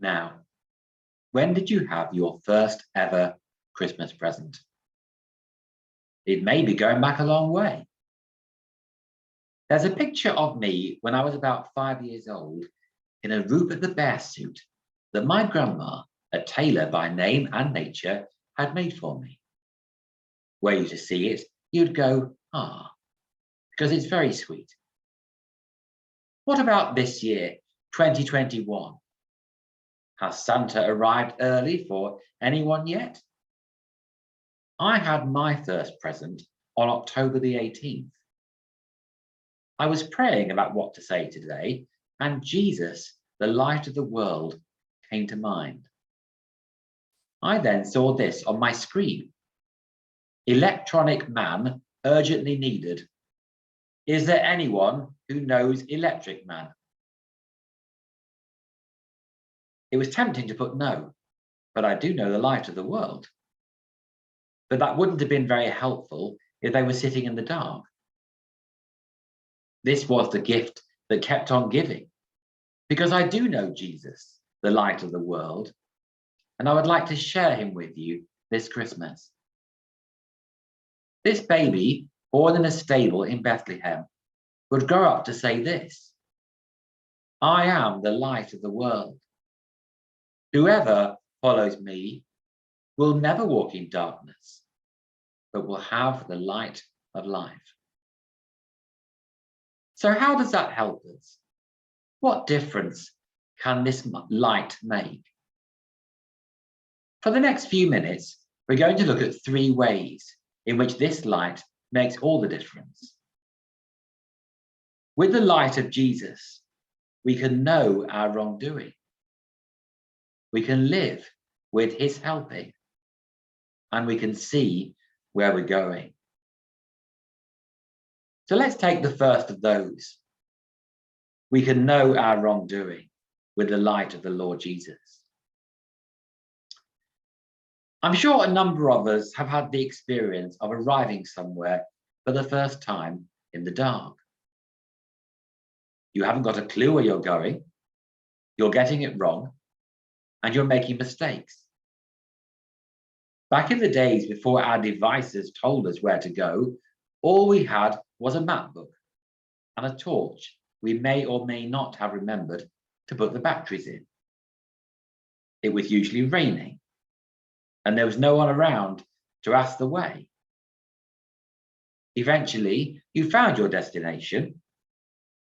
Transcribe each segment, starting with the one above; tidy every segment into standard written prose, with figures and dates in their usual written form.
Now, when did you have your first ever Christmas present? It may be going back a long way. There's a picture of me when I was about 5 years old in a Rupert the Bear suit that my grandma, a tailor by name and nature, had made for me. Were you to see it, you'd go, ah, because it's very sweet. What about this year, 2021? Has Santa arrived early for anyone yet? I had my first present on October the 18th. I was praying about what to say today, and Jesus, the light of the world, came to mind. I then saw this on my screen. Electronic man urgently needed. Is there anyone who knows Electric Man? It was tempting to put no, but I do know the light of the world. But that wouldn't have been very helpful if they were sitting in the dark. This was the gift that kept on giving, because I do know Jesus, the light of the world, and I would like to share him with you this Christmas. This baby, born in a stable in Bethlehem, would grow up to say this: I am the light of the world. Whoever follows me will never walk in darkness, but will have the light of life. So how does that help us? What difference can this light make? For the next few minutes, we're going to look at 3 ways in which this light makes all the difference. With the light of Jesus, we can know our wrongdoing. We can live with his helping, and we can see where we're going. So let's take the first of those. We can know our wrongdoing with the light of the Lord Jesus. I'm sure a number of us have had the experience of arriving somewhere for the first time in the dark. You haven't got a clue where you're going, you're getting it wrong, and you're making mistakes. Back in the days before our devices told us where to go, all we had was a map book and a torch we may or may not have remembered to put the batteries in. It was usually raining, and there was no one around to ask the way. Eventually, you found your destination,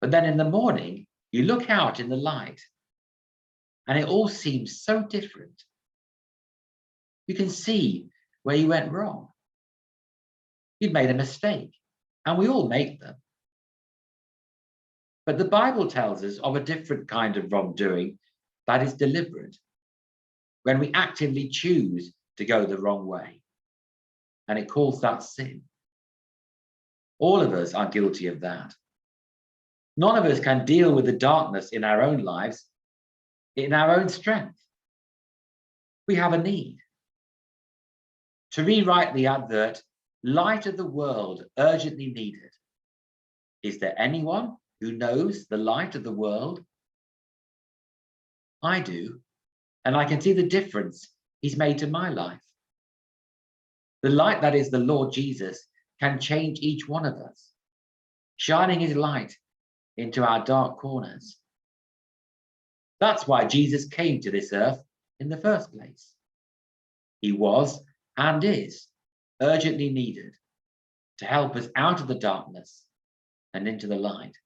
but then in the morning, you look out in the light, and it all seems so different. You can see where you went wrong. You'd made a mistake, and we all make them. But the Bible tells us of a different kind of wrongdoing that is deliberate, when we actively choose to go the wrong way, and it calls that sin. All of us are guilty of that. None of us can deal with the darkness in our own lives in our own strength. We have a need. To rewrite the advert, light of the world urgently needed. Is there anyone who knows the light of the world? I do, and I can see the difference he's made to my life. The light that is the Lord Jesus can change each one of us, shining his light into our dark corners. That's why Jesus came to this earth in the first place. He was and is urgently needed to help us out of the darkness and into the light.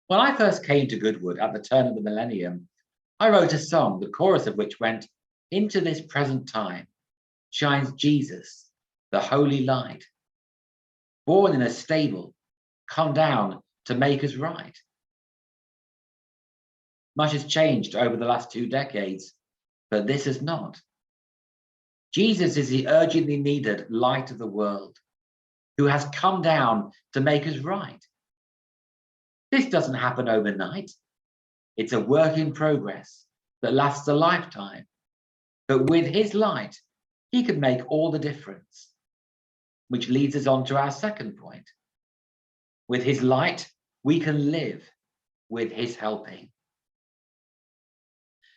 When I first came to Goodwood at the turn of the millennium, I wrote a song, the chorus of which went, "Into this present time shines Jesus, the holy light, born in a stable, come down to make us right." Much has changed over the last 2 decades, but this has not. Jesus is the urgently needed light of the world, who has come down to make us right. This doesn't happen overnight. It's a work in progress that lasts a lifetime. But with his light, he can make all the difference, which leads us on to our second point. With his light, we can live with his helping.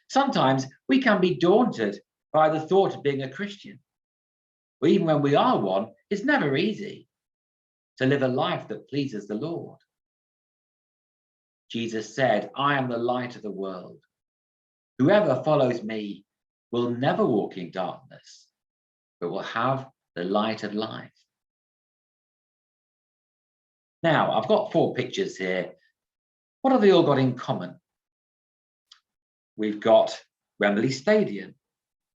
Sometimes we can be daunted by the thought of being a Christian. Or even when we are one, it's never easy to live a life that pleases the Lord. Jesus said, I am the light of the world. Whoever follows me will never walk in darkness, but will have the light of life. Now, I've got 4 pictures here. What have they all got in common? We've got Wembley Stadium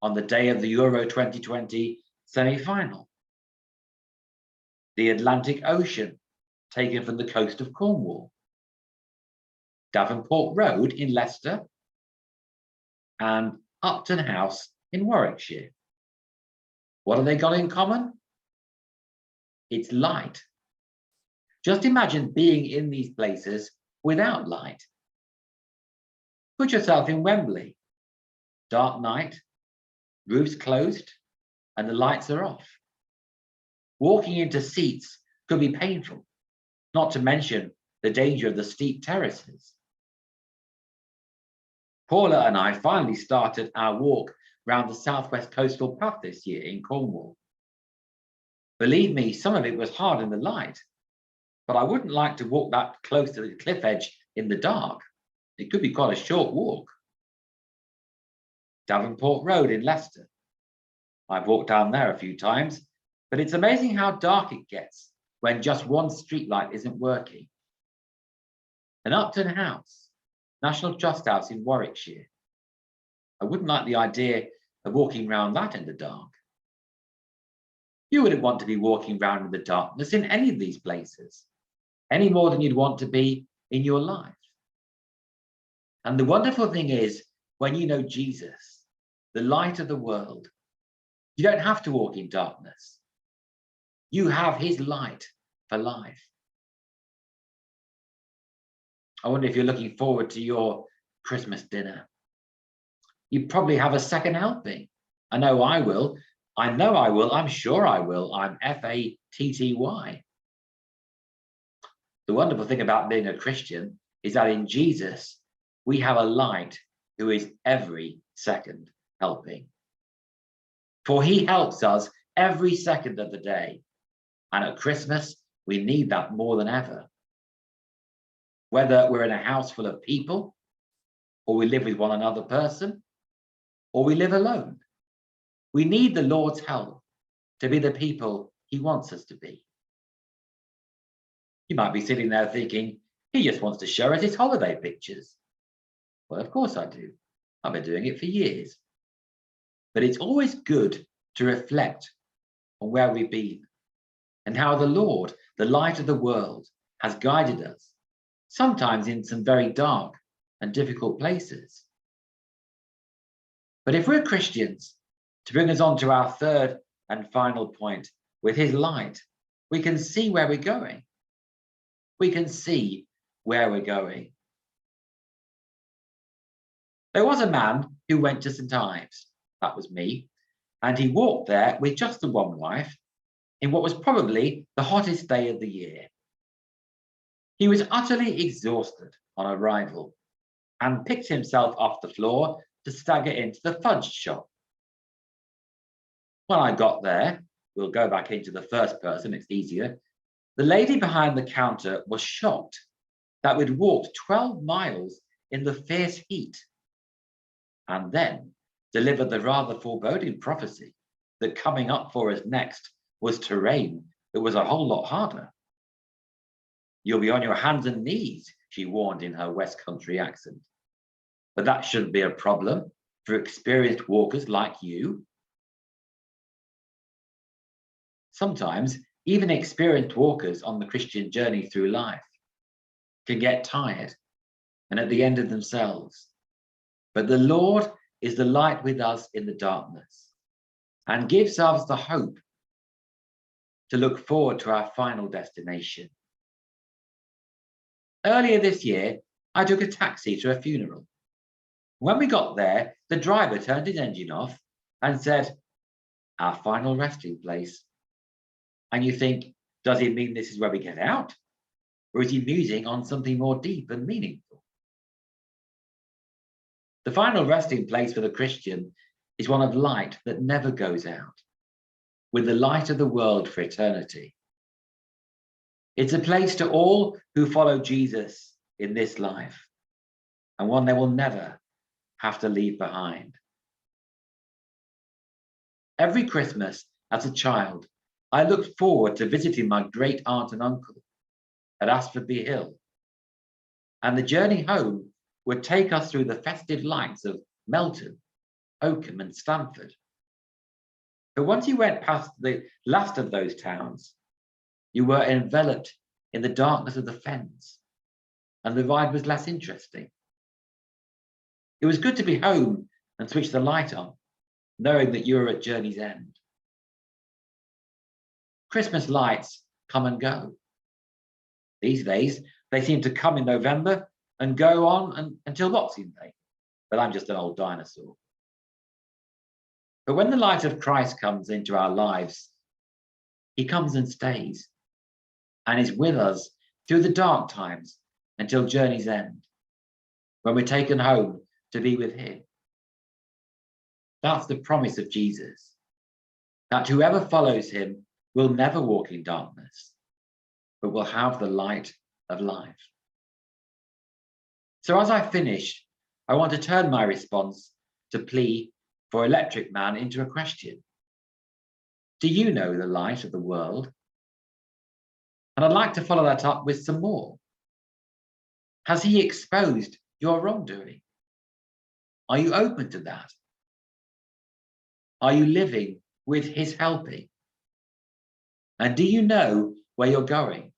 on the day of the Euro 2020 semi-final. The Atlantic Ocean taken from the coast of Cornwall. Davenport Road in Leicester. And Upton House in Warwickshire. What have they got in common? It's light. Just imagine being in these places without light. Put yourself in Wembley. Dark night, roofs closed, and the lights are off. Walking into seats could be painful, not to mention the danger of the steep terraces. Paula and I finally started our walk round the Southwest Coastal Path this year in Cornwall. Believe me, some of it was hard in the light, but I wouldn't like to walk that close to the cliff edge in the dark. It could be quite a short walk. Davenport Road in Leicester. I've walked down there a few times, but it's amazing how dark it gets when just one street light isn't working. And Upton House, National Trust House in Warwickshire. I wouldn't like the idea of walking around that in the dark. You wouldn't want to be walking around in the darkness in any of these places, any more than you'd want to be in your life. And the wonderful thing is, when you know Jesus, the light of the world, you don't have to walk in darkness. You have his light for life. I wonder if you're looking forward to your Christmas dinner. You probably have a second helping. I know I will. I know I will. I'm sure I will. I'm FATTY. The wonderful thing about being a Christian is that in Jesus, we have a light who is every second helping. For he helps us every second of the day. And at Christmas, we need that more than ever. Whether we're in a house full of people, or we live with one another person, or we live alone, we need the Lord's help to be the people he wants us to be. You might be sitting there thinking, he just wants to show us his holiday pictures. Well, of course I do. I've been doing it for years. But it's always good to reflect on where we've been and how the Lord, the light of the world, has guided us, sometimes in some very dark and difficult places. But if we're Christians, to bring us on to our third and final point, with his light, we can see where we're going. We can see where we're going. There was a man who went to St. Ives, that was me, and he walked there with just the one wife in what was probably the hottest day of the year. He was utterly exhausted on arrival and picked himself off the floor to stagger into the fudge shop. When I got there, we'll go back into the first person, it's easier. The lady behind the counter was shocked that we'd walked 12 miles in the fierce heat, and then delivered the rather foreboding prophecy that coming up for us next was terrain that was a whole lot harder. You'll be on your hands and knees, she warned in her West Country accent. But that shouldn't be a problem for experienced walkers like you. Sometimes even experienced walkers on the Christian journey through life can get tired and at the end of themselves. But the Lord is the light with us in the darkness and gives us the hope to look forward to our final destination. Earlier this year, I took a taxi to a funeral. When we got there, the driver turned his engine off and said, "Our final resting place." And you think, does he mean this is where we get out? Or is he musing on something more deep and meaningful? The final resting place for the Christian is one of light that never goes out, with the light of the world for eternity. It's a place to all who follow Jesus in this life, and one they will never have to leave behind. Every Christmas as a child, I looked forward to visiting my great aunt and uncle at Asperby Hill, and the journey home would take us through the festive lights of Melton, Oakham and Stamford. But once you went past the last of those towns, you were enveloped in the darkness of the fens, and the ride was less interesting. It was good to be home and switch the light on, knowing that you were at journey's end. Christmas lights come and go. These days, they seem to come in November and go on until Boxing Day, but I'm just an old dinosaur. But when the light of Christ comes into our lives, he comes and stays, and is with us through the dark times until journey's end, when we're taken home to be with him. That's the promise of Jesus, that whoever follows him will never walk in darkness, but will have the light of life. So as I finish, I want to turn my response to plea for Electric Man into a question. Do you know the light of the world? And I'd like to follow that up with some more. Has he exposed your wrongdoing? Are you open to that? Are you living with his helping? And do you know where you're going?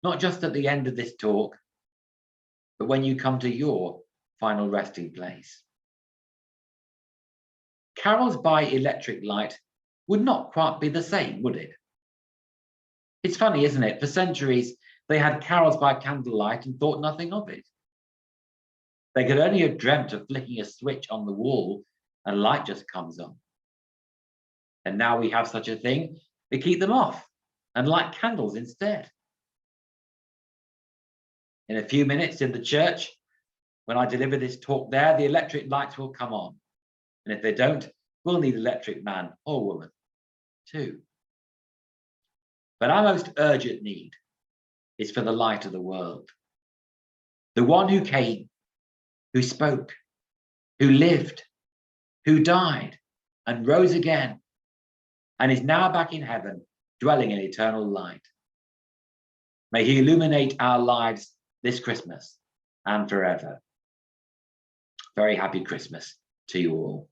Not just at the end of this talk, but when you come to your final resting place. Carols by electric light would not quite be the same, would it? It's funny, isn't it? For centuries, they had carols by candlelight and thought nothing of it. They could only have dreamt of flicking a switch on the wall and light just comes on. And now we have such a thing, we keep them off and light candles instead. In a few minutes in the church, when I deliver this talk there, the electric lights will come on. And if they don't, we'll need electric man or woman too. But our most urgent need is for the light of the world. The one who came, who spoke, who lived, who died and rose again, and is now back in heaven, dwelling in eternal light. May he illuminate our lives this Christmas and forever. Very happy Christmas to you all.